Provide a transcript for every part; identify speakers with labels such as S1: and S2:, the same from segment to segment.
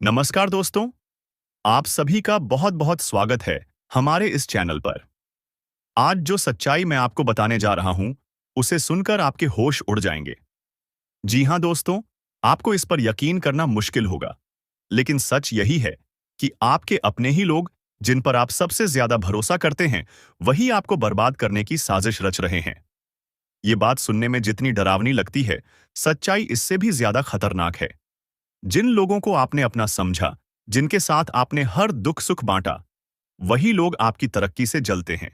S1: नमस्कार दोस्तों, आप सभी का बहुत बहुत स्वागत है हमारे इस चैनल पर। आज जो सच्चाई मैं आपको बताने जा रहा हूं, उसे सुनकर आपके होश उड़ जाएंगे। जी हां दोस्तों, आपको इस पर यकीन करना मुश्किल होगा, लेकिन सच यही है कि आपके अपने ही लोग, जिन पर आप सबसे ज्यादा भरोसा करते हैं, वही आपको बर्बाद करने की साजिश रच रहे हैं। ये बात सुनने में जितनी डरावनी लगती है, सच्चाई इससे भी ज्यादा खतरनाक है। जिन लोगों को आपने अपना समझा, जिनके साथ आपने हर दुख सुख बांटा, वही लोग आपकी तरक्की से जलते हैं।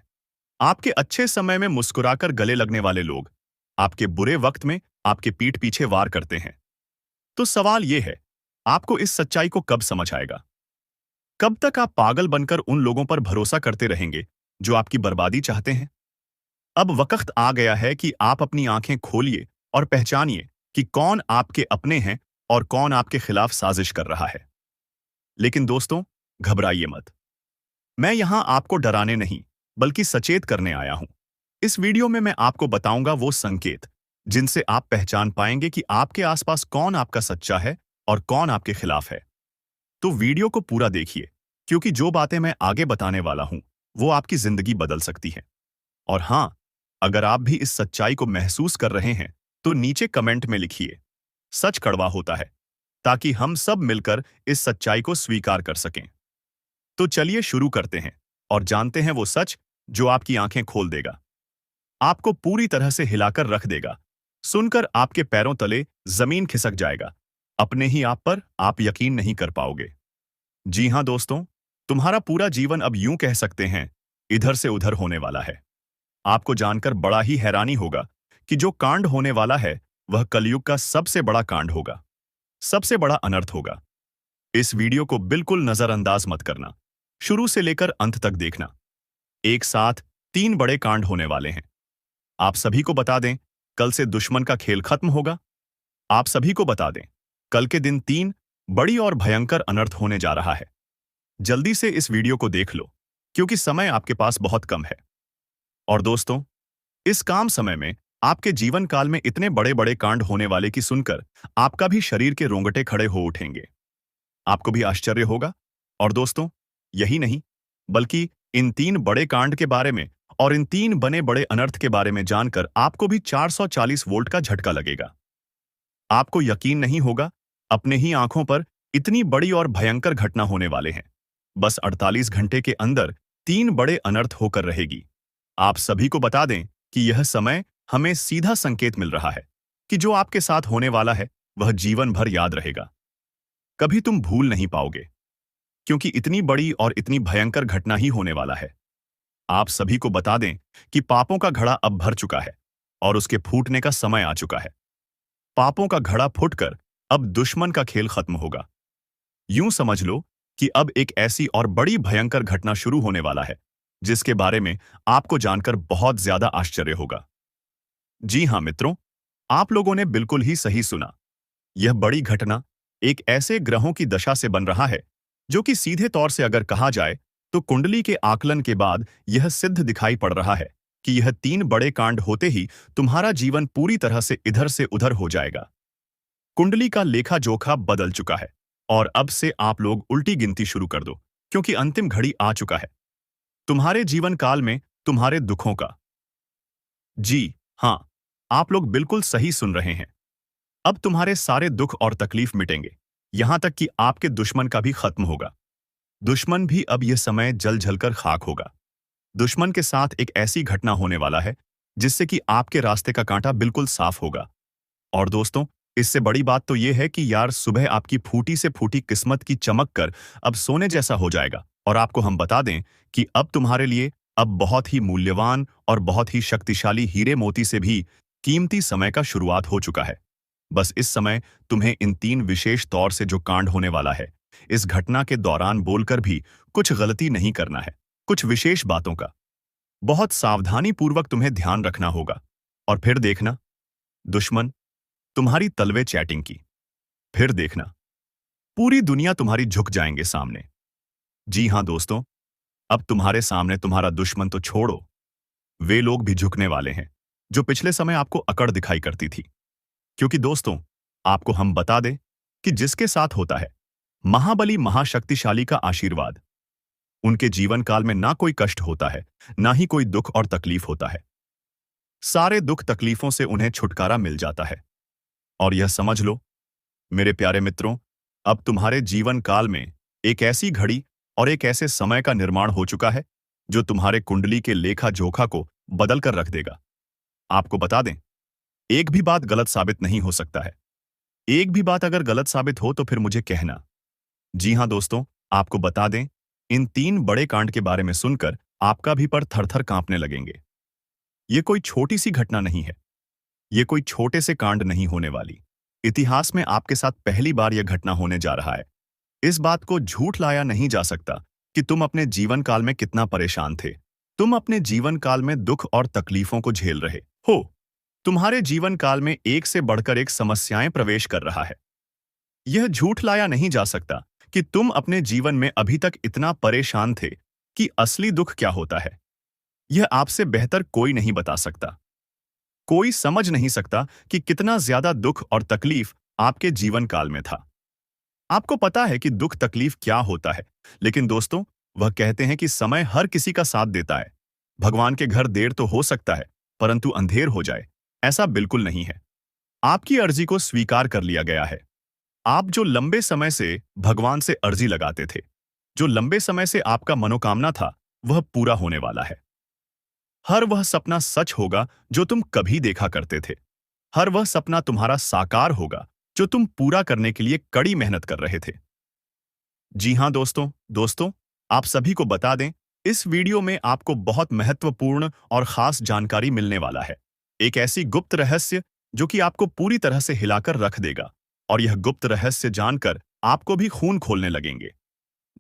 S1: आपके अच्छे समय में मुस्कुराकर गले लगने वाले लोग, आपके बुरे वक्त में आपके पीठ पीछे वार करते हैं। तो सवाल यह है, आपको इस सच्चाई को कब समझ आएगा? कब तक आप पागल बनकर उन लोगों पर भरोसा करते रहेंगे जो आपकी बर्बादी चाहते हैं? अब वक्त आ गया है कि आप अपनी आंखें खोलिए और पहचानिए कि कौन आपके अपने हैं और कौन आपके खिलाफ साजिश कर रहा है। लेकिन दोस्तों, घबराइए मत। मैं यहां आपको डराने नहीं, बल्कि सचेत करने आया हूं। इस वीडियो में मैं आपको बताऊंगा वो संकेत जिनसे आप पहचान पाएंगे कि आपके आसपास कौन आपका सच्चा है और कौन आपके खिलाफ है। तो वीडियो को पूरा देखिए, क्योंकि जो बातें मैं आगे बताने वाला हूं, वो आपकी जिंदगी बदल सकती हैं। और हां, अगर आप भी इस सच्चाई को महसूस कर रहे हैं, तो नीचे कमेंट में लिखिए, सच कड़वा होता है, ताकि हम सब मिलकर इस सच्चाई को स्वीकार कर सकें। तो चलिए शुरू करते हैं और जानते हैं वो सच जो आपकी आंखें खोल देगा, आपको पूरी तरह से हिलाकर रख देगा। सुनकर आपके पैरों तले जमीन खिसक जाएगा। अपने ही आप पर आप यकीन नहीं कर पाओगे। जी हां दोस्तों, तुम्हारा पूरा जीवन अब यूं कह सकते हैं, इधर से उधर होने वाला है। आपको जानकर बड़ा ही हैरानी होगा कि जो कांड होने वाला है, वह कलयुग का सबसे बड़ा कांड होगा, सबसे बड़ा अनर्थ होगा। इस वीडियो को बिल्कुल नजरअंदाज मत करना, शुरू से लेकर अंत तक देखना। एक साथ 3 बड़े कांड होने वाले हैं। आप सभी को बता दें, कल से दुश्मन का खेल खत्म होगा। आप सभी को बता दें, कल के दिन 3 बड़ी और भयंकर अनर्थ होने जा रहा है। जल्दी से इस वीडियो को देख लो, क्योंकि समय आपके पास बहुत कम है। और दोस्तों, इस काम समय में आपके जीवन काल में इतने बड़े बड़े कांड होने वाले की सुनकर आपका भी शरीर के रोंगटे खड़े हो उठेंगे। आपको भी आश्चर्य होगा। और दोस्तों, यही नहीं, बल्कि इन 3 बड़े कांड के बारे में और इन 3 बने बड़े अनर्थ के बारे में जानकर आपको भी 440 वोल्ट का झटका लगेगा। आपको यकीन नहीं होगा, अपने ही आंखों पर इतनी बड़ी और भयंकर घटना होने वाले हैं। बस 48 घंटे के अंदर 3 बड़े अनर्थ होकर रहेगी। आप सभी को बता दें कि यह समय हमें सीधा संकेत मिल रहा है कि जो आपके साथ होने वाला है, वह जीवन भर याद रहेगा। कभी तुम भूल नहीं पाओगे, क्योंकि इतनी बड़ी और इतनी भयंकर घटना ही होने वाला है। आप सभी को बता दें कि पापों का घड़ा अब भर चुका है और उसके फूटने का समय आ चुका है। पापों का घड़ा फूटकर अब दुश्मन का खेल खत्म होगा। यूं समझ लो कि अब एक ऐसी और बड़ी भयंकर घटना शुरू होने वाला है, जिसके बारे में आपको जानकर बहुत ज्यादा आश्चर्य होगा। जी हां मित्रों, आप लोगों ने बिल्कुल ही सही सुना। यह बड़ी घटना एक ऐसे ग्रहों की दशा से बन रहा है, जो कि सीधे तौर से अगर कहा जाए, तो कुंडली के आकलन के बाद यह सिद्ध दिखाई पड़ रहा है कि यह 3 बड़े कांड होते ही तुम्हारा जीवन पूरी तरह से उधर हो जाएगा। कुंडली का लेखा जोखा बदल चुका है और अब से आप लोग उल्टी गिनती शुरू कर दो, क्योंकि अंतिम घड़ी आ चुका है तुम्हारे जीवन काल में, तुम्हारे दुखों का। जी हां, आप लोग बिल्कुल सही सुन रहे हैं। अब तुम्हारे सारे दुख और तकलीफ मिटेंगे, यहां तक कि आपके दुश्मन का भी खत्म होगा। दुश्मन भी अब यह समय जल जलकर खाक होगा। दुश्मन के साथ एक ऐसी घटना होने वाला है, जिससे कि आपके रास्ते का कांटा बिल्कुल साफ होगा। और दोस्तों, इससे बड़ी बात तो यह है कि यार, सुबह आपकी फूटी से फूटी किस्मत की चमक कर अब सोने जैसा हो जाएगा। और आपको हम बता दें कि अब तुम्हारे लिए अब बहुत ही मूल्यवान और बहुत ही शक्तिशाली हीरे मोती से भी कीमती समय का शुरुआत हो चुका है। बस इस समय तुम्हें इन 3 विशेष तौर से जो कांड होने वाला है, इस घटना के दौरान बोलकर भी कुछ गलती नहीं करना है। कुछ विशेष बातों का बहुत सावधानी पूर्वक तुम्हें ध्यान रखना होगा। और फिर देखना, दुश्मन तुम्हारी तलवे चैटिंग की। फिर देखना, पूरी दुनिया तुम्हारी झुक जाएंगे सामने। जी हां दोस्तों, अब तुम्हारे सामने तुम्हारा दुश्मन तो छोड़ो, वे लोग भी झुकने वाले हैं जो पिछले समय आपको अकड़ दिखाई करती थी। क्योंकि दोस्तों, आपको हम बता दें कि जिसके साथ होता है, महाबली महाशक्तिशाली का आशीर्वाद। उनके जीवन काल में ना कोई कष्ट होता है, ना ही कोई दुख और तकलीफ होता है। सारे दुख तकलीफों से उन्हें छुटकारा मिल जाता है। और यह समझ लो, मेरे प्यारे मित्रों, अब तुम्हारे जीवन काल में एक ऐसी घड़ी और एक ऐसे समय का निर्माण हो चुका है जो तुम्हारे कुंडली के लेखा जोखा को बदल कर रख देगा। आपको बता दें, एक भी बात गलत साबित नहीं हो सकता है। एक भी बात अगर गलत साबित हो तो फिर मुझे कहना। जी हां दोस्तों, आपको बता दें, इन 3 बड़े कांड के बारे में सुनकर आपका भी पर थर-थर कांपने लगेंगे। ये कोई छोटी सी घटना नहीं है। ये कोई छोटे से कांड नहीं होने वाली। इतिहास में आपके साथ पहली बार यह घटना होने जा रहा है। इस बात को झूठ लाया नहीं जा सकता कि तुम अपने जीवन काल में कितना परेशान थे। तुम अपने जीवन काल में दुख और तकलीफों को झेल रहे हो। तुम्हारे जीवन काल में एक से बढ़कर एक समस्याएं प्रवेश कर रहा है। यह झूठ लाया नहीं जा सकता कि तुम अपने जीवन में अभी तक इतना परेशान थे कि असली दुख क्या होता है यह आपसे बेहतर कोई नहीं बता सकता। कोई समझ नहीं सकता कि कितना ज्यादा दुख और तकलीफ आपके जीवन काल में था। आपको पता है कि दुख तकलीफ क्या होता है, लेकिन दोस्तों, वह कहते हैं कि समय हर किसी का साथ देता है। भगवान के घर देर तो हो सकता है, परंतु अंधेर हो जाए, ऐसा बिल्कुल नहीं है। आपकी अर्जी को स्वीकार कर लिया गया है। आप जो लंबे समय से भगवान से अर्जी लगाते थे, जो लंबे समय से आपका मनोकामना था, वह पूरा होने वाला है। हर वह सपना सच होगा जो तुम कभी देखा करते थे। हर वह सपना तुम्हारा साकार होगा जो तुम पूरा करने के लिए कड़ी मेहनत कर रहे थे। जी हां दोस्तों, आप सभी को बता दें, इस वीडियो में आपको बहुत महत्वपूर्ण और खास जानकारी मिलने वाला है। एक ऐसी गुप्त रहस्य जो कि आपको पूरी तरह से हिलाकर रख देगा, और यह गुप्त रहस्य जानकर आपको भी खून खोलने लगेंगे।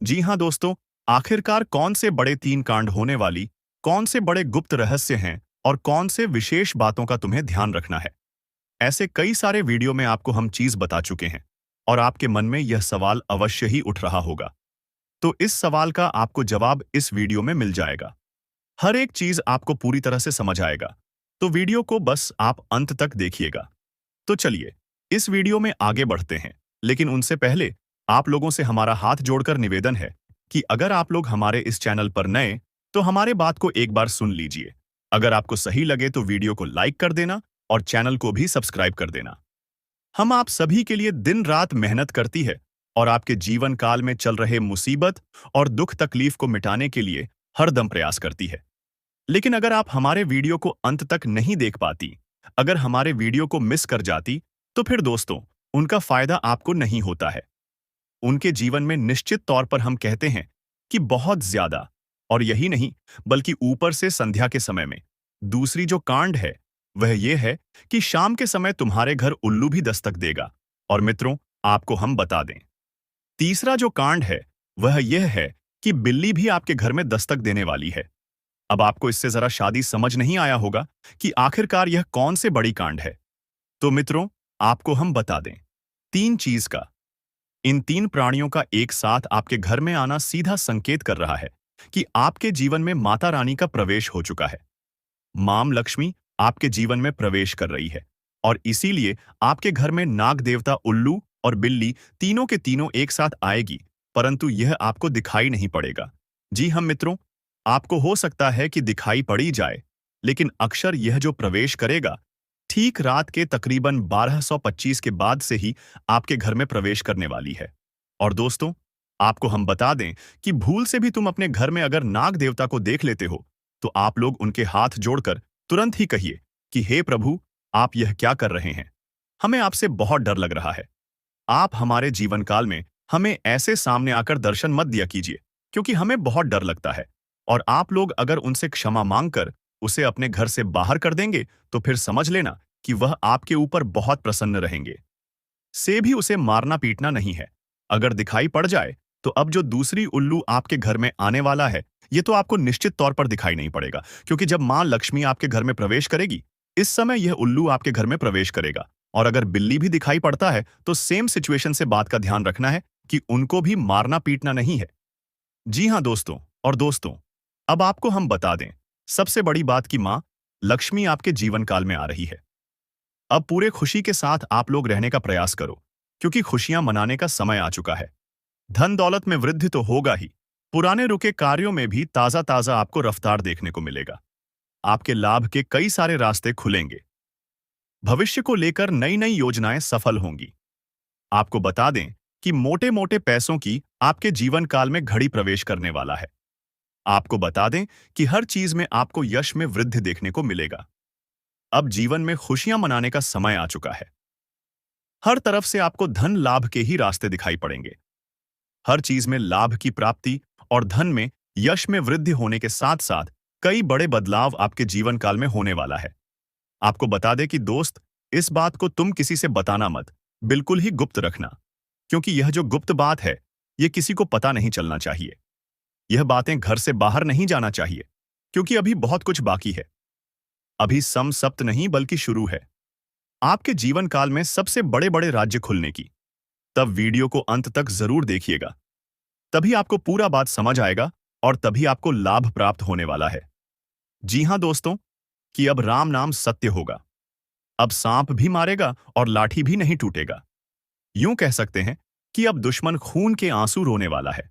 S1: जी हां दोस्तों, आखिरकार कौन से बड़े 3 कांड होने वाली, कौन से बड़े गुप्त रहस्य हैं और कौन से विशेष बातों का तुम्हें ध्यान रखना है। ऐसे कई सारे वीडियो में आपको हम चीज बता चुके हैं, और आपके मन में यह सवाल अवश्य ही उठ रहा होगा। तो इस सवाल का आपको जवाब इस वीडियो में मिल जाएगा। हर एक चीज आपको पूरी तरह से समझ आएगा, तो वीडियो को बस आप अंत तक देखिएगा। तो चलिए, इस वीडियो में आगे बढ़ते हैं, लेकिन उनसे पहले आप लोगों से हमारा हाथ जोड़कर निवेदन है कि अगर आप लोग हमारे इस चैनल पर नए, तो हमारे बात को एक बार सुन लीजिए। अगर आपको सही लगे तो वीडियो को लाइक कर देना और चैनल को भी सब्सक्राइब कर देना। हम आप सभी के लिए दिन रात मेहनत करती है और आपके जीवन काल में चल रहे मुसीबत और दुख तकलीफ को मिटाने के लिए हरदम प्रयास करती है। लेकिन अगर आप हमारे वीडियो को अंत तक नहीं देख पाती, अगर हमारे वीडियो को मिस कर जाती, तो फिर दोस्तों, उनका फायदा आपको नहीं होता है। उनके जीवन में निश्चित तौर पर हम कहते हैं कि बहुत ज्यादा, और यही नहीं बल्कि ऊपर से संध्या के समय में दूसरी जो कांड है वह यह है कि शाम के समय तुम्हारे घर उल्लू भी दस्तक देगा। और मित्रों, आपको हम बता दें, तीसरा जो कांड है वह यह है कि बिल्ली भी आपके घर में दस्तक देने वाली है। अब आपको इससे जरा शादी समझ नहीं आया होगा कि आखिरकार यह कौन से बड़ी कांड है। तो मित्रों, आपको हम बता दें, 3 चीज का, इन 3 प्राणियों का एक साथ आपके घर में आना सीधा संकेत कर रहा है कि आपके जीवन में माता रानी का प्रवेश हो चुका है। मां लक्ष्मी आपके जीवन में प्रवेश कर रही है, और इसीलिए आपके घर में नाग देवता उल्लू और बिल्ली तीनों के तीनों एक साथ आएगी, परंतु यह आपको दिखाई नहीं पड़ेगा। जी हम मित्रों, आपको हो सकता है कि दिखाई पड़ी जाए, लेकिन अक्षर यह जो प्रवेश करेगा, ठीक रात के तकरीबन 1225 के बाद से ही आपके घर में प्रवेश करने वाली है। और दोस्तों, आपको हम बता दें कि भूल से भी तुम अपने घर में अगर नाग देवता को देख लेते हो, तो आप लोग उनके हाथ जोड़कर तुरंत ही कहिए कि हे प्रभु, आप यह क्या कर रहे हैं? हमें आपसे बहुत डर लग रहा है। आप हमारे जीवन काल में हमें ऐसे सामने आकर दर्शन मत दिया कीजिए, क्योंकि हमें बहुत डर लगता है। और आप लोग अगर उनसे क्षमा मांगकर उसे अपने घर से बाहर कर देंगे, तो फिर समझ लेना कि वह आपके ऊपर बहुत प्रसन्न रहेंगे। से भी उसे मारना पीटना नहीं है। अगर दिखाई पड़ जाए, तो अब जो दूसरी उल्लू आपके घर में आने वाला है, ये तो आपको निश्चित तौर पर दिखाई नहीं पड़ेगा, क्योंकि जब मां लक्ष्मी आपके घर में प्रवेश करेगी, इस समय यह उल्लू आपके घर में प्रवेश करेगा। और अगर बिल्ली भी दिखाई पड़ता है, तो सेम सिचुएशन से बात का ध्यान रखना है कि उनको भी मारना पीटना नहीं है। जी हां दोस्तों, और दोस्तों, अब आपको हम बता दें, सबसे बड़ी बात कि मां लक्ष्मी आपके जीवन काल में आ रही है। अब पूरे खुशी के साथ आप लोग रहने का प्रयास करो, क्योंकि खुशियां मनाने का समय आ चुका है। धन दौलत में वृद्धि तो होगा ही, पुराने रुके कार्यों में भी ताजा ताजा आपको रफ्तार देखने को मिलेगा। आपके लाभ के कई सारे रास्ते खुलेंगे। भविष्य को लेकर नई नई योजनाएं सफल होंगी। आपको बता दें कि मोटे मोटे पैसों की आपके जीवन काल में घड़ी प्रवेश करने वाला है। आपको बता दें कि हर चीज में आपको यश में वृद्धि देखने को मिलेगा। अब जीवन में खुशियां मनाने का समय आ चुका है। हर तरफ से आपको धन लाभ के ही रास्ते दिखाई पड़ेंगे। हर चीज में लाभ की प्राप्ति और धन में यश में वृद्धि होने के साथ साथ कई बड़े बदलाव आपके जीवन काल में होने वाला है। आपको बता दें कि दोस्त, इस बात को तुम किसी से बताना मत, बिल्कुल ही गुप्त रखना, क्योंकि यह जो गुप्त बात है, यह किसी को पता नहीं चलना चाहिए। यह बातें घर से बाहर नहीं जाना चाहिए, क्योंकि अभी बहुत कुछ बाकी है। अभी सम सप्त नहीं बल्कि शुरू है आपके जीवन काल में सबसे बड़े बड़े राज्य खुलने की। तब वीडियो को अंत तक जरूर देखिएगा, तभी आपको पूरा बात समझ आएगा और तभी आपको लाभ प्राप्त होने वाला है। जी हां दोस्तों, कि अब राम नाम सत्य होगा। अब सांप भी मारेगा और लाठी भी नहीं टूटेगा। यूं कह सकते हैं कि अब दुश्मन खून के आंसू रोने वाला है।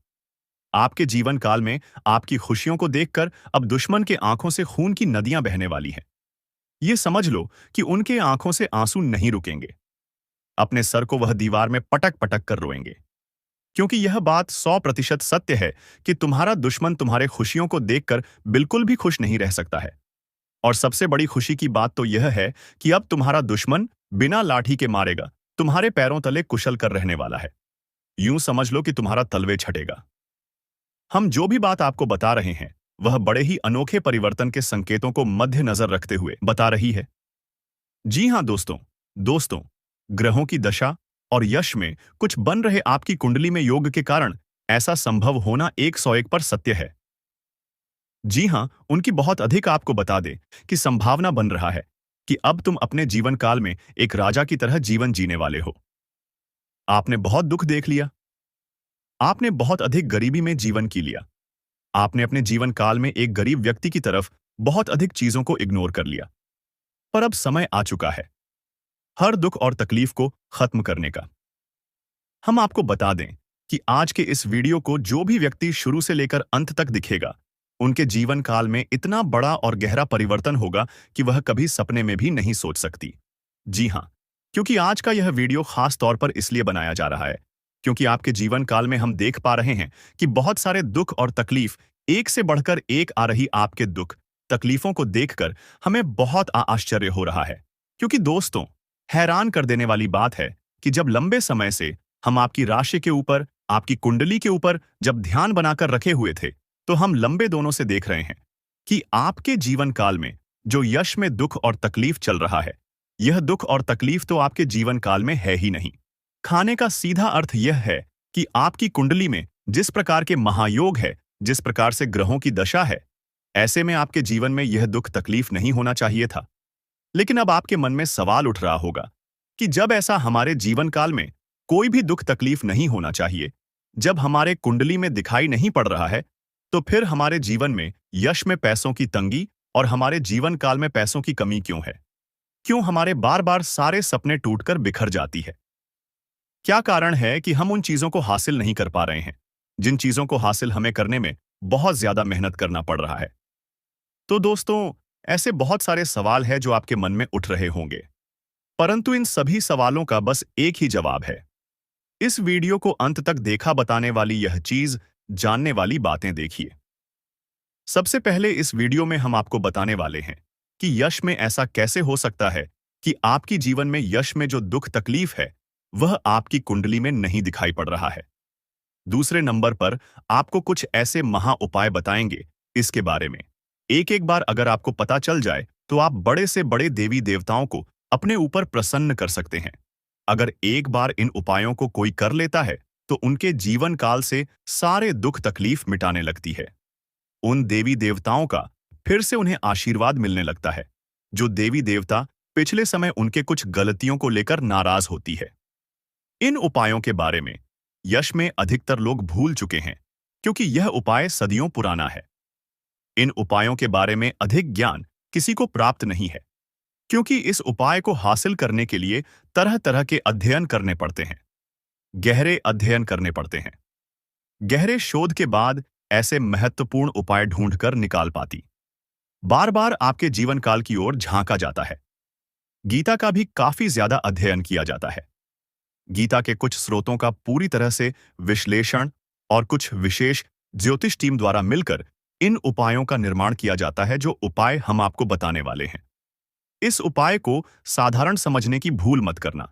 S1: आपके जीवन काल में आपकी खुशियों को देखकर अब दुश्मन के आंखों से खून की नदियां बहने वाली हैं। ये समझ लो कि उनके आंखों से आंसू नहीं रुकेंगे। अपने सर को वह दीवार में पटक पटक कर रोएंगे, क्योंकि यह बात 100% सत्य है कि तुम्हारा दुश्मन तुम्हारे खुशियों को देखकर बिल्कुल भी खुश नहीं रह सकता है। और सबसे बड़ी खुशी की बात तो यह है कि अब तुम्हारा दुश्मन बिना लाठी के मारेगा तुम्हारे पैरों तले कुशल कर रहने वाला है। यूं समझ लो कि तुम्हारा तलवे छटेगा। हम जो भी बात आपको बता रहे हैं, वह बड़े ही अनोखे परिवर्तन के संकेतों को मद्देनजर रखते हुए बता रही है। जी हां दोस्तों, दोस्तों, ग्रहों की दशा और यश में कुछ बन रहे आपकी कुंडली में योग के कारण ऐसा संभव होना 101 पर सत्य है। जी हां, उनकी बहुत अधिक आपको बता दे कि संभावना बन रहा है कि अब तुम अपने जीवन काल में एक राजा की तरह जीवन जीने वाले हो। आपने बहुत दुख देख लिया, आपने बहुत अधिक गरीबी में जीवन की लिया, आपने अपने जीवन काल में एक गरीब व्यक्ति की तरफ बहुत अधिक चीजों को इग्नोर कर लिया। पर अब समय आ चुका है हर दुख और तकलीफ को खत्म करने का। हम आपको बता दें कि आज के इस वीडियो को जो भी व्यक्ति शुरू से लेकर अंत तक दिखेगा, उनके जीवन काल में इतना बड़ा और गहरा परिवर्तन होगा कि वह कभी सपने में भी नहीं सोच सकती। जी हां, क्योंकि आज का यह वीडियो खास तौर पर इसलिए बनाया जा रहा है क्योंकि आपके जीवन काल में हम देख पा रहे हैं कि बहुत सारे दुख और तकलीफ एक से बढ़कर एक आ रही। आपके दुख तकलीफों को देखकर हमें बहुत आश्चर्य हो रहा है, क्योंकि दोस्तों, हैरान कर देने वाली बात है कि जब लंबे समय से हम आपकी राशि के ऊपर, आपकी कुंडली के ऊपर जब ध्यान बनाकर रखे हुए थे, तो हम लंबे दोनों से देख रहे हैं कि आपके जीवन काल में जो यश में दुख और तकलीफ चल रहा है, यह दुख और तकलीफ तो आपके जीवन काल में है ही नहीं। खाने का सीधा अर्थ यह है कि आपकी कुंडली में जिस प्रकार के महायोग है, जिस प्रकार से ग्रहों की दशा है, ऐसे में आपके जीवन में यह दुख तकलीफ नहीं होना चाहिए था। लेकिन अब आपके मन में सवाल उठ रहा होगा कि जब ऐसा हमारे जीवन काल में कोई भी दुख तकलीफ नहीं होना चाहिए, जब हमारे कुंडली में दिखाई नहीं पड़ रहा है, तो फिर हमारे जीवन में यश में पैसों की तंगी और हमारे जीवन काल में पैसों की कमी क्यों है? क्यों हमारे बार बार सारे सपने टूटकर बिखर जाती है? क्या कारण है कि हम उन चीजों को हासिल नहीं कर पा रहे हैं जिन चीजों को हासिल हमें करने में बहुत ज्यादा मेहनत करना पड़ रहा है? तो दोस्तों, ऐसे बहुत सारे सवाल हैं जो आपके मन में उठ रहे होंगे, परंतु इन सभी सवालों का बस एक ही जवाब है। इस वीडियो को अंत तक देखा बताने वाली यह चीज, जानने वाली बातें देखिए। सबसे पहले इस वीडियो में हम आपको बताने वाले हैं कि यश में ऐसा कैसे हो सकता है कि आपकी जीवन में यश में जो दुख तकलीफ है, वह आपकी कुंडली में नहीं दिखाई पड़ रहा है। दूसरे नंबर पर आपको कुछ ऐसे महा उपाय बताएंगे इसके बारे में। एक एक बार अगर आपको पता चल जाए तो आप बड़े से बड़े देवी देवताओं को अपने ऊपर प्रसन्न कर सकते हैं। अगर एक बार इन उपायों को कोई कर लेता है तो उनके जीवन काल से सारे दुख तकलीफ मिटाने लगती है। उन देवी देवताओं का फिर से उन्हें आशीर्वाद मिलने लगता है। जो देवी देवता पिछले समय उनके कुछ गलतियों को लेकर नाराज होती है। इन उपायों के बारे में यश में अधिकतर लोग भूल चुके हैं, क्योंकि यह उपाय सदियों पुराना है। इन उपायों के बारे में अधिक ज्ञान किसी को प्राप्त नहीं है, क्योंकि इस उपाय को हासिल करने के लिए तरह तरह के अध्ययन करने पड़ते हैं, गहरे अध्ययन करने पड़ते हैं। गहरे शोध के बाद ऐसे महत्वपूर्ण उपाय ढूंढकर निकाल पाती। बार बार आपके जीवन काल की ओर झांका जाता है। गीता का भी काफी ज्यादा अध्ययन किया जाता है। गीता के कुछ स्रोतों का पूरी तरह से विश्लेषण और कुछ विशेष ज्योतिष टीम द्वारा मिलकर इन उपायों का निर्माण किया जाता है, जो उपाय हम आपको बताने वाले हैं। इस उपाय को साधारण समझने की भूल मत करना,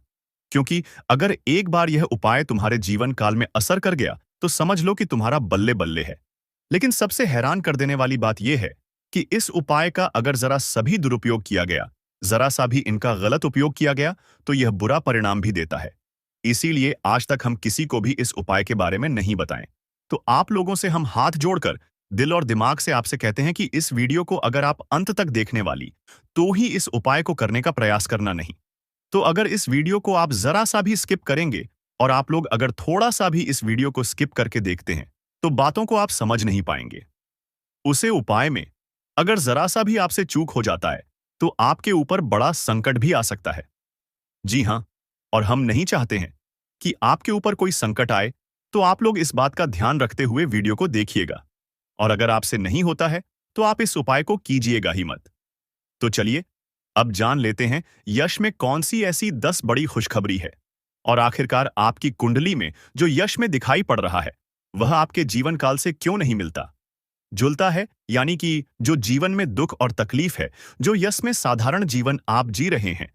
S1: क्योंकि अगर एक बार यह उपाय तुम्हारे जीवन काल में असर कर गया तो समझ लो कि तुम्हारा बल्ले बल्ले है। लेकिन सबसे हैरान कर देने वाली बात यह है कि इस उपाय का अगर जरा सभी दुरुपयोग किया गया, जरा सा भी इनका गलत उपयोग किया गया, तो यह बुरा परिणाम भी देता है। इसीलिए आज तक हम किसी को भी इस उपाय के बारे में नहीं बताएं। तो आप लोगों से हम हाथ जोड़कर दिल और दिमाग से आपसे कहते हैं कि इस वीडियो को अगर आप अंत तक देखने वाली तो ही इस उपाय को करने का प्रयास करना नहीं। तो अगर इस वीडियो को आप जरा सा भी स्किप करेंगे और आप लोग अगर थोड़ा सा भी इस वीडियो को स्किप करके देखते हैं तो बातों को आप समझ नहीं पाएंगे। उसे उपाय में अगर जरा सा भी आपसे चूक हो जाता है तो आपके ऊपर बड़ा संकट भी आ सकता है। जी हां, और हम नहीं चाहते हैं कि आपके ऊपर कोई संकट आए, तो आप लोग इस बात का ध्यान रखते हुए वीडियो को देखिएगा। और अगर आपसे नहीं होता है तो आप इस उपाय को कीजिएगा ही मत। तो चलिए अब जान लेते हैं यश में कौन सी ऐसी 10 बड़ी खुशखबरी है, और आखिरकार आपकी कुंडली में जो यश में दिखाई पड़ रहा है वह आपके जीवन काल से क्यों नहीं मिलता जुलता है, यानी कि जो जीवन में दुख और तकलीफ है, जो यश में साधारण जीवन आप जी रहे हैं,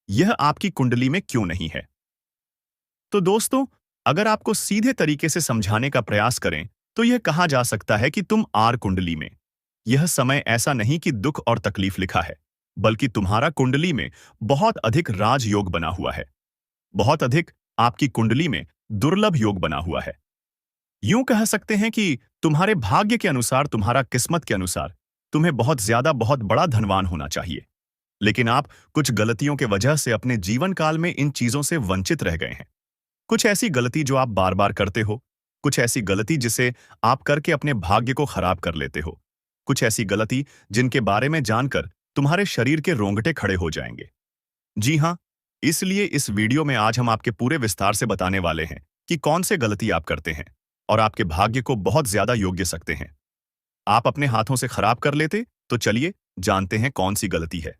S1: यह आपकी कुंडली में क्यों नहीं है। तो दोस्तों, अगर आपको सीधे तरीके से समझाने का प्रयास करें तो यह कहा जा सकता है कि तुम आर कुंडली में। यह समय ऐसा नहीं कि दुख और तकलीफ लिखा है, बल्कि तुम्हारा कुंडली में बहुत अधिक राजयोग बना हुआ है। बहुत अधिक आपकी कुंडली में दुर्लभ योग बना हुआ है। यूं कह सकते हैं कि तुम्हारे भाग्य के अनुसार, तुम्हारा किस्मत के अनुसार तुम्हें बहुत ज्यादा बहुत बड़ा धनवान होना चाहिए, लेकिन आप कुछ गलतियों के वजह से अपने जीवन काल में इन चीजों से वंचित रह गए हैं। कुछ ऐसी गलती जो आप बार बार करते हो, कुछ ऐसी गलती जिसे आप करके अपने भाग्य को खराब कर लेते हो, कुछ ऐसी गलती जिनके बारे में जानकर तुम्हारे शरीर के रोंगटे खड़े हो जाएंगे। जी हां, इसलिए इस वीडियो में आज हम आपके पूरे विस्तार से बताने वाले हैं कि कौन से गलती आप करते हैं और आपके भाग्य को बहुत ज्यादा योग्य सकते हैं। आप अपने हाथों से खराब कर लेते, तो चलिए जानते हैं कौन सी गलती है।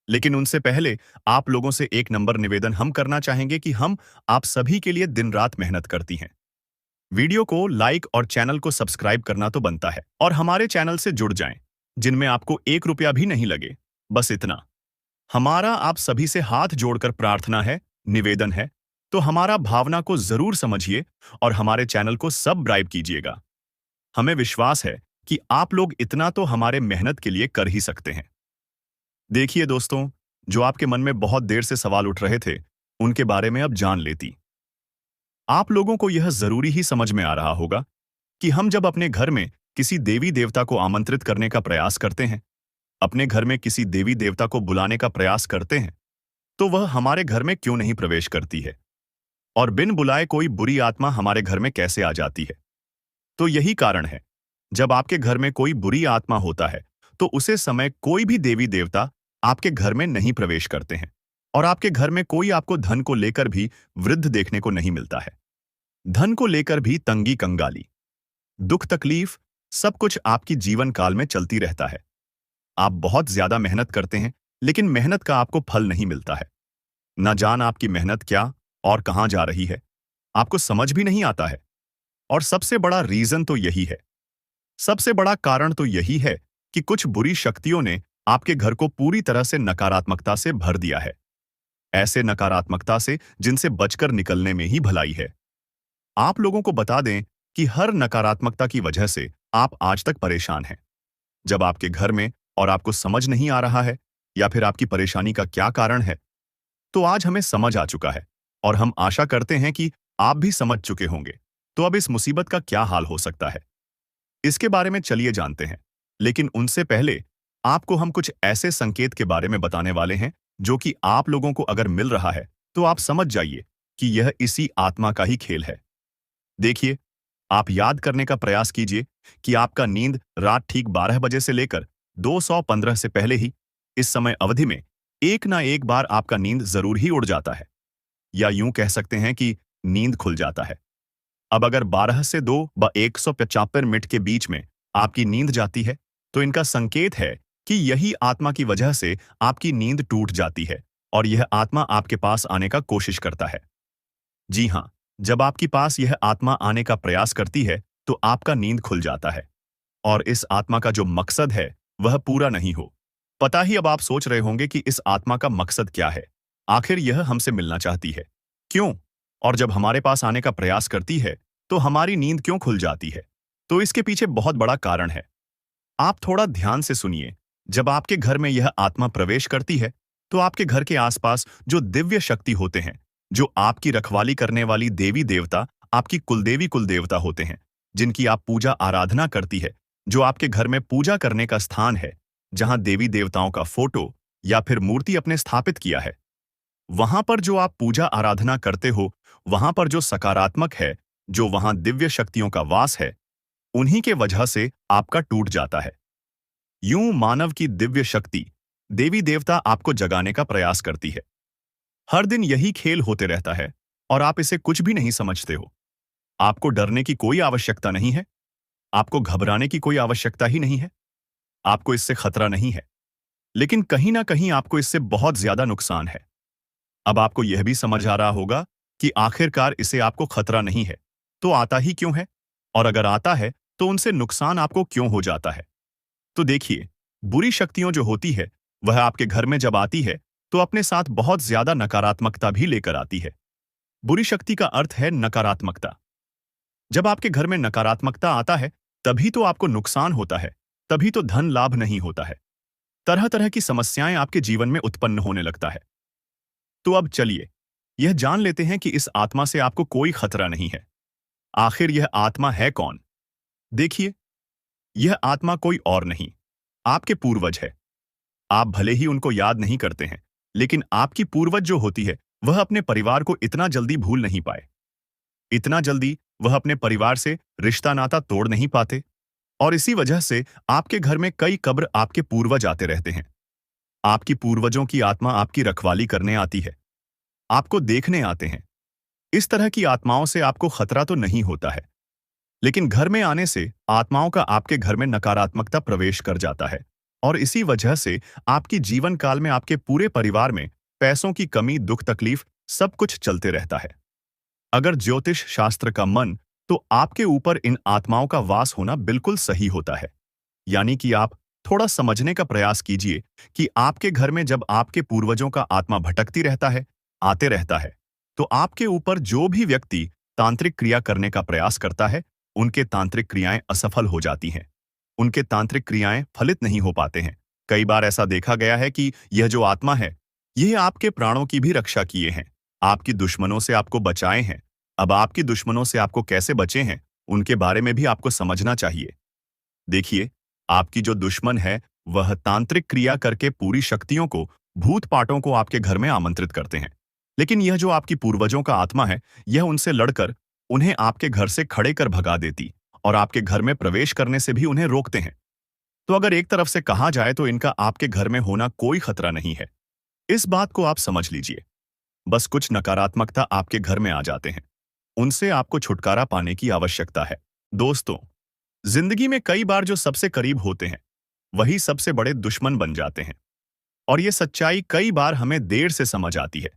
S1: लेकिन उनसे पहले आप लोगों से एक नंबर निवेदन हम करना चाहेंगे कि हम आप सभी के लिए दिन रात मेहनत करती हैं। वीडियो को लाइक और चैनल को सब्सक्राइब करना तो बनता है, और हमारे चैनल से जुड़ जाएं, जिनमें आपको 1 रुपया भी नहीं लगे। बस इतना। हमारा आप सभी से हाथ जोड़कर प्रार्थना है, निवेदन है, तो हमारा भावना को जरूर समझिए और हमारे चैनल को सब्सक्राइब कीजिएगा। हमें विश्वास है कि आप लोग इतना तो हमारे मेहनत के लिए कर ही सकते हैं। देखिए दोस्तों, जो आपके मन में बहुत देर से सवाल उठ रहे थे, उनके बारे में अब जान लेती। आप लोगों को यह जरूरी ही समझ में आ रहा होगा कि हम जब अपने घर में किसी देवी देवता को आमंत्रित करने का प्रयास करते हैं, अपने घर में किसी देवी देवता को बुलाने का प्रयास करते हैं, तो वह हमारे घर में क्यों नहीं प्रवेश करती है, और बिन बुलाए कोई बुरी आत्मा हमारे घर में कैसे आ जाती है। तो यही कारण है, जब आपके घर में कोई बुरी आत्मा होता है तो उसे समय कोई भी देवी देवता आपके घर में नहीं प्रवेश करते हैं, और आपके घर में कोई आपको धन को लेकर भी वृद्ध देखने को नहीं मिलता है। धन को लेकर भी तंगी कंगाली, दुख तकलीफ, सब कुछ आपकी जीवन काल में चलती रहता है। आप बहुत ज्यादा मेहनत करते हैं, लेकिन मेहनत का आपको फल नहीं मिलता है। न जान आपकी मेहनत क्या और कहां जा रही है, आपको समझ भी नहीं आता है। और सबसे बड़ा रीजन तो यही है, सबसे बड़ा कारण तो यही है कि कुछ बुरी शक्तियों ने आपके घर को पूरी तरह से नकारात्मकता से भर दिया है। ऐसे नकारात्मकता से जिनसे बचकर निकलने में ही भलाई है। आप लोगों को बता दें कि हर नकारात्मकता की वजह से आप आज तक परेशान हैं। जब आपके घर में और आपको समझ नहीं आ रहा है या फिर आपकी परेशानी का क्या कारण है, तो आज हमें समझ आ चुका है, और हम आशा करते हैं कि आप भी समझ चुके होंगे। तो अब इस मुसीबत का क्या हाल हो सकता है, इसके बारे में चलिए जानते हैं। लेकिन उनसे पहले आपको हम कुछ ऐसे संकेत के बारे में बताने वाले हैं जो कि आप लोगों को अगर मिल रहा है तो आप समझ जाइए कि यह इसी आत्मा का ही खेल है। देखिए, आप याद करने का प्रयास कीजिए कि आपका नींद रात ठीक 12 बजे से लेकर 215 से पहले ही इस समय अवधि में एक ना एक बार आपका नींद जरूर ही उड़ जाता है, या यूं कह सकते हैं कि नींद खुल जाता है। अब अगर 12 से 2 व 175 मिनट के बीच में आपकी नींद जाती है, तो इनका संकेत है कि यही आत्मा की वजह से आपकी नींद टूट जाती है और यह आत्मा आपके पास आने का कोशिश करता है। जी हाँ, जब आपके पास यह आत्मा आने का प्रयास करती है, तो आपका नींद खुल जाता है और इस आत्मा का जो मकसद है, वह पूरा नहीं हो। पता ही अब आप सोच रहे होंगे कि इस आत्मा का मकसद क्या है? आखिर यह हमसे मिलना चाहती है। क्यों? और जब हमारे पास आने का प्रयास करती है, तो हमारी नींद क्यों खुल जाती है? तो इसके पीछे बहुत बड़ा कारण है। आप थोड़ा ध्यान से सुनिए। जब आपके घर में यह आत्मा प्रवेश करती है, तो आपके घर के आसपास जो दिव्य शक्ति होते हैं, जो आपकी रखवाली करने वाली देवी देवता, आपकी कुलदेवी कुलदेवता होते हैं, जिनकी आप पूजा आराधना करती है, जो आपके घर में पूजा करने का स्थान है, जहां देवी देवताओं का फोटो या फिर मूर्ति अपने स्थापित किया है, वहां पर जो आप पूजा आराधना करते हो, वहां पर जो सकारात्मक है, जो वहां दिव्य शक्तियों का वास है, उन्हीं के वजह से आपका टूट जाता है। यूं मानव की दिव्य शक्ति, देवी देवता आपको जगाने का प्रयास करती है। हर दिन यही खेल होते रहता है और आप इसे कुछ भी नहीं समझते हो। आपको डरने की कोई आवश्यकता नहीं है, आपको घबराने की कोई आवश्यकता ही नहीं है, आपको इससे खतरा नहीं है। लेकिन कहीं ना कहीं आपको इससे बहुत ज्यादा नुकसान है। अब आपको यह भी समझ आ रहा होगा कि आखिरकार इसे आपको खतरा नहीं है, तो आता ही क्यों है? और अगर आता है, तो उनसे नुकसान आपको क्यों हो जाता है? तो देखिए, बुरी शक्तियों जो होती है, वह आपके घर में जब आती है, तो अपने साथ बहुत ज्यादा नकारात्मकता भी लेकर आती है। बुरी शक्ति का अर्थ है नकारात्मकता। जब आपके घर में नकारात्मकता आता है, तभी तो आपको नुकसान होता है, तभी तो धन लाभ नहीं होता है। तरह तरह की समस्याएं आपके जीवन में उत्पन्न होने लगता है। तो अब चलिए, यह जान लेते हैं कि इस आत्मा से आपको कोई खतरा नहीं है। आखिर यह आत्मा है कौन? देखिए, यह आत्मा कोई और नहीं, आपके पूर्वज है। आप भले ही उनको याद नहीं करते हैं, लेकिन आपकी पूर्वज जो होती है, वह अपने परिवार को इतना जल्दी भूल नहीं पाए। इतना जल्दी वह अपने परिवार से रिश्ता नाता तोड़ नहीं पाते और इसी वजह से आपके घर में कई कब्र आपके पूर्वज आते रहते हैं। आपकी पूर्वजों की आत्मा आपकी रखवाली करने आती है, आपको देखने आते हैं। इस तरह की आत्माओं से आपको खतरा तो नहीं होता है, लेकिन घर में आने से आत्माओं का आपके घर में नकारात्मकता प्रवेश कर जाता है और इसी वजह से आपकी जीवन काल में आपके पूरे परिवार में पैसों की कमी, दुख तकलीफ सब कुछ चलते रहता है। अगर ज्योतिष शास्त्र का मन, तो आपके ऊपर इन आत्माओं का वास होना बिल्कुल सही होता है। यानी कि आप थोड़ा समझने का प्रयास कीजिए कि आपके घर में जब आपके पूर्वजों का आत्मा भटकती रहता है, आते रहता है, तो आपके ऊपर जो भी व्यक्ति तांत्रिक क्रिया करने का प्रयास करता है, उनके तांत्रिक क्रियाएं असफल हो जाती हैं। उनके तांत्रिक क्रियाएं फलित नहीं हो पाते हैं। कई बार ऐसा देखा गया है कि यह जो आत्मा है, यह आपके प्राणों की भी रक्षा किए हैं, आपकी दुश्मनों से आपको बचाए हैं। अब आपकी दुश्मनों से आपको कैसे बचे हैं, उनके बारे में भी आपको समझना चाहिए। देखिए, आपकी जो दुश्मन है, वह तांत्रिक क्रिया करके पूरी शक्तियों को, भूत पाटों को आपके घर में आमंत्रित करते हैं। लेकिन यह जो आपकी पूर्वजों का आत्मा है, यह उनसे लड़कर उन्हें आपके घर से खड़े कर भगा देती और आपके घर में प्रवेश करने से भी उन्हें रोकते हैं। तो अगर एक तरफ से कहा जाए तो इनका आपके घर में होना कोई खतरा नहीं है। इस बात को आप समझ लीजिए। बस कुछ नकारात्मकता आपके घर में आ जाते हैं, उनसे आपको छुटकारा पाने की आवश्यकता है। दोस्तों, जिंदगी में कई बार जो सबसे करीब होते हैं, वही सबसे बड़े दुश्मन बन जाते हैं और ये सच्चाई कई बार हमें देर से समझ आती है।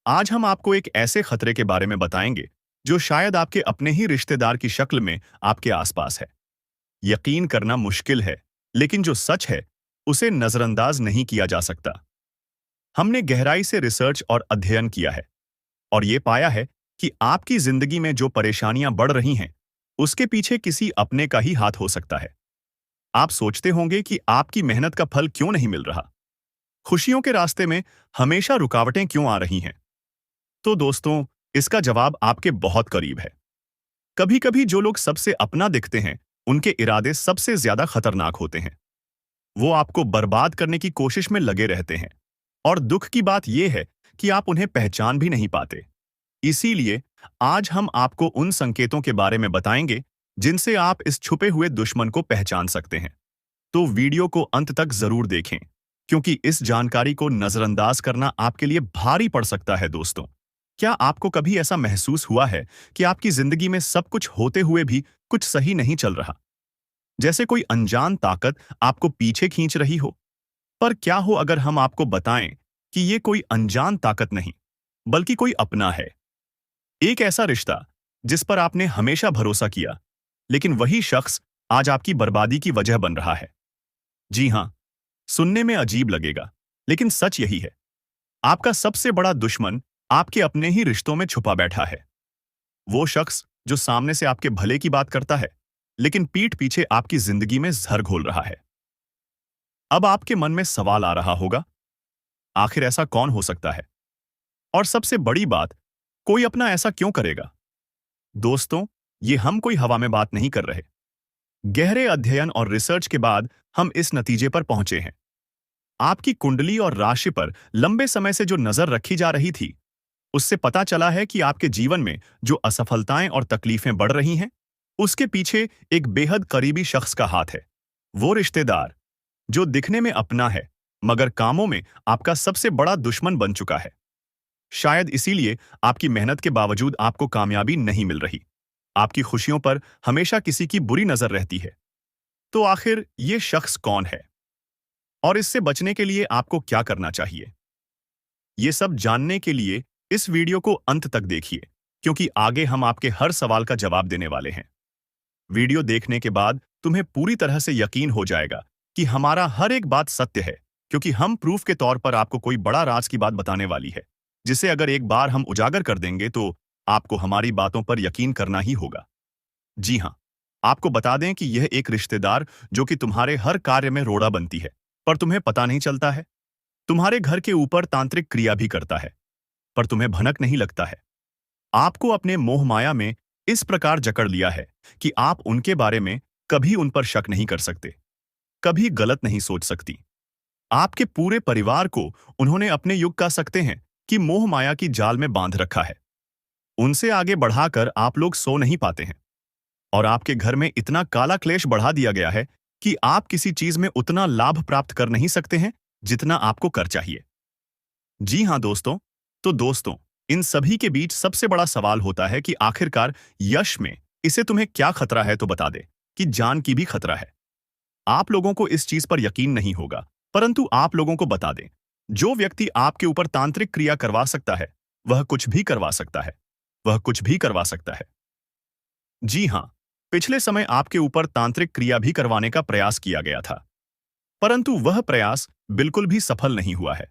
S1: आज हम आपको एक ऐसे खतरे के बारे में बताएंगे जो शायद आपके अपने ही रिश्तेदार की शक्ल में आपके आसपास है। यकीन करना मुश्किल है, लेकिन जो सच है, उसे नजरअंदाज नहीं किया जा सकता। हमने गहराई से रिसर्च और अध्ययन किया है और ये पाया है कि आपकी जिंदगी में जो परेशानियां बढ़ रही हैं, उसके पीछे किसी अपने का ही हाथ हो सकता है। आप सोचते होंगे कि आपकी मेहनत का फल क्यों नहीं मिल रहा? खुशियों के रास्ते में हमेशा रुकावटें क्यों आ रही हैं? तो दोस्तों, इसका जवाब आपके बहुत करीब है। कभी कभी जो लोग सबसे अपना दिखते हैं, उनके इरादे सबसे ज्यादा खतरनाक होते हैं। वो आपको बर्बाद करने की कोशिश में लगे रहते हैं और दुख की बात यह है कि आप उन्हें पहचान भी नहीं पाते। इसीलिए आज हम आपको उन संकेतों के बारे में बताएंगे जिनसे आप इस छुपे हुए दुश्मन को पहचान सकते हैं। तो वीडियो को अंत तक जरूर देखें, क्योंकि इस जानकारी को नजरअंदाज करना आपके लिए भारी पड़ सकता है दोस्तों। क्या आपको कभी ऐसा महसूस हुआ है कि आपकी जिंदगी में सब कुछ होते हुए भी कुछ सही नहीं चल रहा? जैसे कोई अनजान ताकत आपको पीछे खींच रही हो? पर क्या हो अगर हम आपको बताएं कि ये कोई अनजान ताकत नहीं, बल्कि कोई अपना है। एक ऐसा रिश्ता जिस पर आपने हमेशा भरोसा किया, लेकिन वही शख्स आज आपकी बर्बादी की वजह बन रहा है। जी हां, सुनने में अजीब लगेगा, लेकिन सच यही है। आपका सबसे बड़ा दुश्मन आपके अपने ही रिश्तों में छुपा बैठा है। वो शख्स जो सामने से आपके भले की बात करता है, लेकिन पीठ पीछे आपकी जिंदगी में जहर घोल रहा है। अब आपके मन में सवाल आ रहा होगा, आखिर ऐसा कौन हो सकता है? और सबसे बड़ी बात, कोई अपना ऐसा क्यों करेगा? दोस्तों, ये हम कोई हवा में बात नहीं कर रहे। गहरे अध्ययन और रिसर्च के बाद हम इस नतीजे पर पहुंचे हैं। आपकी कुंडली और राशि पर लंबे समय से जो नजर रखी जा रही थी, उससे पता चला है कि आपके जीवन में जो असफलताएं और तकलीफें बढ़ रही हैं, उसके पीछे एक बेहद करीबी शख्स का हाथ है। वो रिश्तेदार जो दिखने में अपना है, मगर कामों में आपका सबसे बड़ा दुश्मन बन चुका है। शायद इसीलिए आपकी मेहनत के बावजूद आपको कामयाबी नहीं मिल रही। आपकी खुशियों पर हमेशा किसी की बुरी नजर रहती है। तो आखिर ये शख्स कौन है? और इससे बचने के लिए आपको क्या करना चाहिए? ये सब जानने के लिए इस वीडियो को अंत तक देखिए, क्योंकि आगे हम आपके हर सवाल का जवाब देने वाले हैं। वीडियो देखने के बाद तुम्हें पूरी तरह से यकीन हो जाएगा कि हमारा हर एक बात सत्य है, क्योंकि हम प्रूफ के तौर पर आपको कोई बड़ा राज की बात बताने वाली है, जिसे अगर एक बार हम उजागर कर देंगे तो आपको हमारी बातों पर यकीन करना ही होगा। जी हाँ, आपको बता दें कि यह एक रिश्तेदार जो कि तुम्हारे हर कार्य में रोड़ा बनती है, पर तुम्हें पता नहीं चलता है। तुम्हारे घर के ऊपर तांत्रिक क्रिया भी करता है, पर तुम्हें भनक नहीं लगता है। आपको अपने मोह माया में इस प्रकार जकड़ लिया है कि आप उनके बारे में कभी उन पर शक नहीं कर सकते, कभी गलत नहीं सोच सकती। आपके पूरे परिवार को उन्होंने अपने युग कह सकते हैं कि मोह माया की जाल में बांध रखा है। उनसे आगे बढ़ाकर आप लोग सो नहीं पाते हैं, और आपके घर में इतना काला क्लेश बढ़ा दिया गया है कि आप किसी चीज में उतना लाभ प्राप्त कर नहीं सकते हैं जितना आपको कर चाहिए। जी हां दोस्तों, तो दोस्तों, इन सभी के बीच सबसे बड़ा सवाल होता है कि आखिरकार यश में इसे तुम्हें क्या खतरा है, तो बता दे कि जान की भी खतरा है। आप लोगों को इस चीज पर यकीन नहीं होगा, परंतु आप लोगों को बता दें, जो व्यक्ति आपके ऊपर तांत्रिक क्रिया करवा सकता है, वह कुछ भी करवा सकता है। वह कुछ भी करवा सकता है। जी हां, पिछले समय आपके ऊपर तांत्रिक क्रिया भी करवाने का प्रयास किया गया था, परंतु वह प्रयास बिल्कुल भी सफल नहीं हुआ है।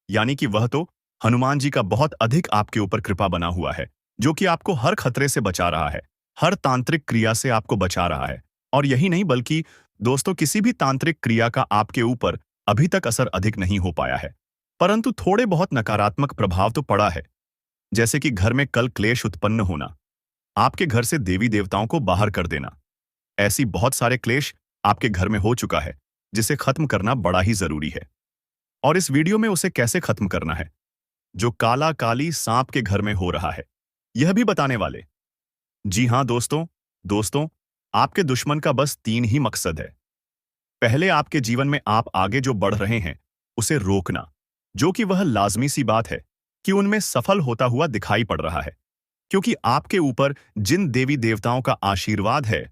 S1: यानी कि वह तो हनुमान जी का बहुत अधिक आपके ऊपर कृपा बना हुआ है, जो कि आपको हर खतरे से बचा रहा है, हर तांत्रिक क्रिया से आपको बचा रहा है। और यही नहीं, बल्कि दोस्तों, किसी भी तांत्रिक क्रिया का आपके ऊपर अभी तक असर अधिक नहीं हो पाया है, परंतु थोड़े बहुत नकारात्मक प्रभाव तो पड़ा है। जैसे कि घर में कल क्लेश उत्पन्न होना, आपके घर से देवी देवताओं को बाहर कर देना। ऐसी बहुत सारे क्लेश आपके घर में हो चुका है, जिसे खत्म करना बड़ा ही जरूरी है। और इस वीडियो में उसे कैसे खत्म करना है, जो काला काली सांप के घर में हो रहा है, यह भी बताने वाले। जी हां दोस्तों, दोस्तों, आपके दुश्मन का बस 3 ही मकसद है। पहले, आपके जीवन में आप आगे जो बढ़ रहे हैं उसे रोकना, जो कि वह लाजमी सी बात है कि उनमें सफल होता हुआ दिखाई पड़ रहा है, क्योंकि आपके ऊपर जिन देवी देवताओं का आशीर्वाद है,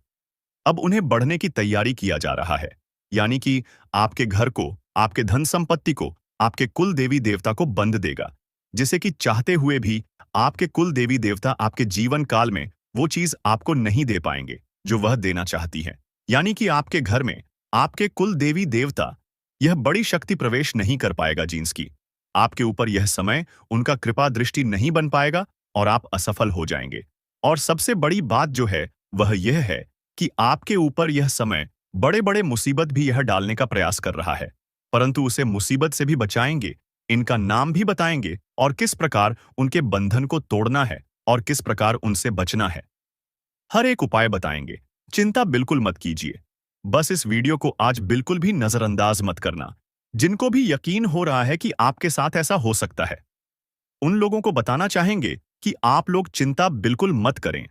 S1: अब उन्हें बढ़ने की तैयारी किया जा रहा है। यानी कि आपके घर को, आपके धन संपत्ति को, आपके कुल देवी देवता को बंद देगा, जिसे कि चाहते हुए भी आपके कुल देवी देवता आपके जीवन काल में वो चीज आपको नहीं दे पाएंगे जो वह देना चाहती है। यानी कि आपके घर में आपके कुल देवी देवता यह बड़ी शक्ति प्रवेश नहीं कर पाएगा जींस की। आपके ऊपर यह समय उनका कृपा दृष्टि नहीं बन पाएगा और आप असफल हो जाएंगे। और सबसे बड़ी बात जो है वह यह है कि आपके ऊपर यह समय बड़े बड़े मुसीबत भी यह डालने का प्रयास कर रहा है, परंतु उसे मुसीबत से भी बचाएंगे, इनका नाम भी बताएंगे और किस प्रकार उनके बंधन को तोड़ना है और किस प्रकार उनसे बचना है। हर एक उपाय बताएंगे। चिंता बिल्कुल मत कीजिए। बस इस वीडियो को आज बिल्कुल भी नजरअंदाज मत करना। जिनको भी यकीन हो रहा है कि आपके साथ ऐसा हो सकता है, उन लोगों को बताना चाहेंगे कि आप लोग चिंता बिल्कुल मत करें।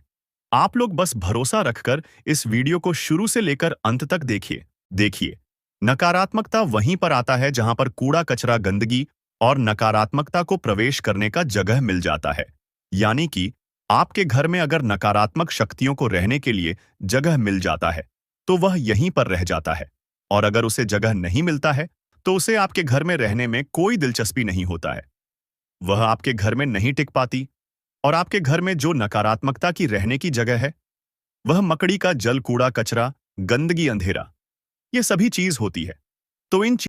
S1: आप लोग बस भरोसा रखकर इस वीडियो को शुरू से लेकर अंत तक देखिए। देखिए, नकारात्मकता वहीं पर आता है जहां पर कूड़ा कचरा, गंदगी और नकारात्मकता को प्रवेश करने का जगह मिल जाता है। यानी कि आपके घर में अगर नकारात्मक शक्तियों को रहने के लिए जगह मिल जाता है, तो वह यहीं पर रह जाता है। और अगर उसे जगह नहीं मिलता है, तो उसे आपके घर में रहने में कोई दिलचस्पी नहीं होता है। वह आपके घर में नहीं टिक पाती। और आपके घर में जो नकारात्मकता की रहने की जगह है, वह मकड़ी का जल, कूड़ा, कचरा, गंदगी, अंधेरा, ये सभी चीज होती है। तो इन